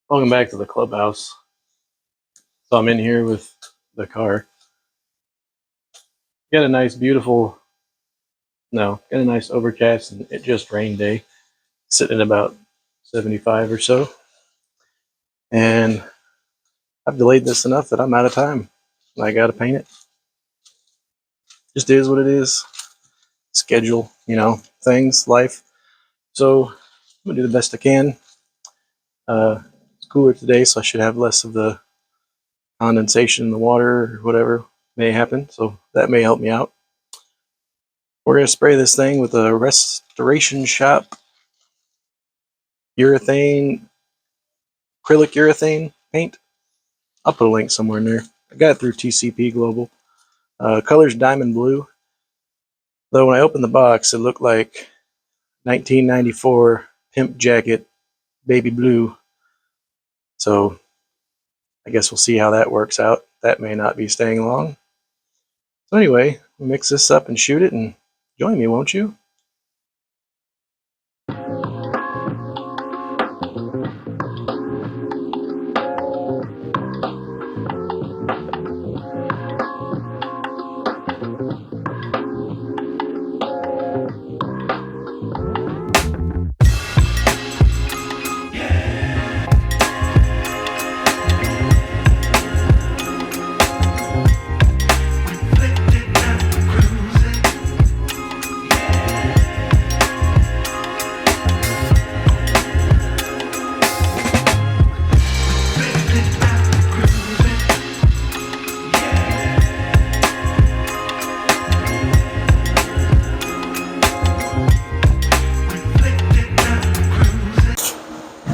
Welcome back to the clubhouse. So I'm in here with the car. Got a nice, got a nice overcast and it just rained day, sitting at about 75 or so. And I've delayed this enough that I'm out of time. I gotta paint it. Just is what it is. Schedule, things, life. So I'm gonna do the best I can. It's cooler today, so I should have less of the condensation in the water or whatever may happen. So that may help me out. We're going to spray this thing with a Restoration Shop acrylic urethane paint. I'll put a link somewhere in there. I got it through TCP Global. Color's Diamond Blue. Though when I opened the box, it looked like 1994 Pimp Jacket Baby Blue. So I guess we'll see how that works out. That may not be staying long. So anyway, we'll mix this up and shoot it, and join me, won't you?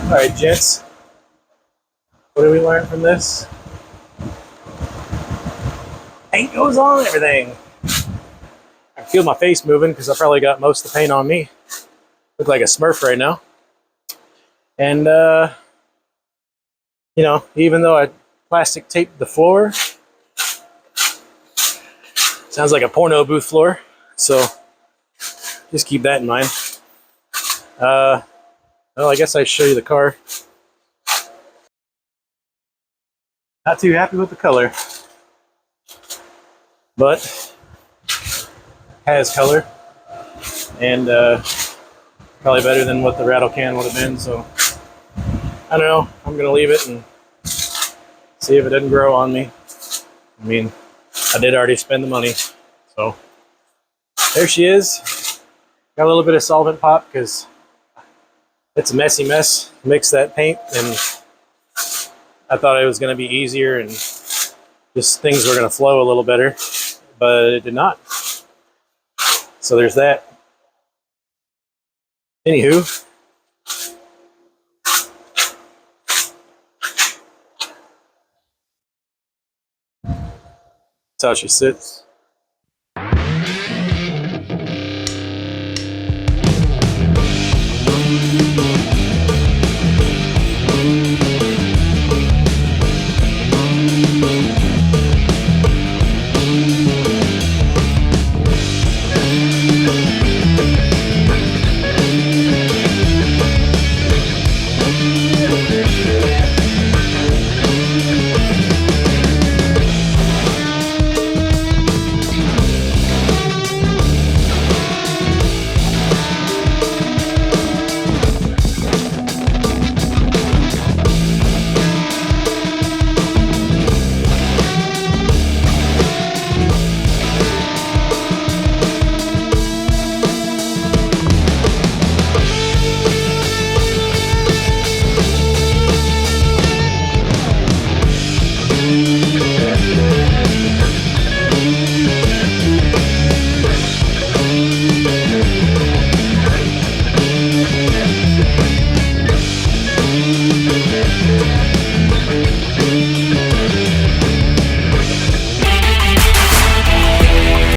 Alright, gents, what did we learn from this? Paint goes on everything. I feel my face moving because I probably got most of the paint on me. Look like a Smurf right now. And, even though I plastic taped the floor, sounds like a porno booth floor. So just keep that in mind. Well, I guess I should show you the car. Not too happy with the color, but has color, and probably better than what the rattle can would have been. So I don't know. I'm gonna leave it and see if it doesn't grow on me. I mean, I did already spend the money, so there she is. Got a little bit of solvent pop because it's a messy mess. Mix that paint, and I thought it was going to be easier and just things were going to flow a little better, but it did not. So there's that. Anywho, that's how she sits.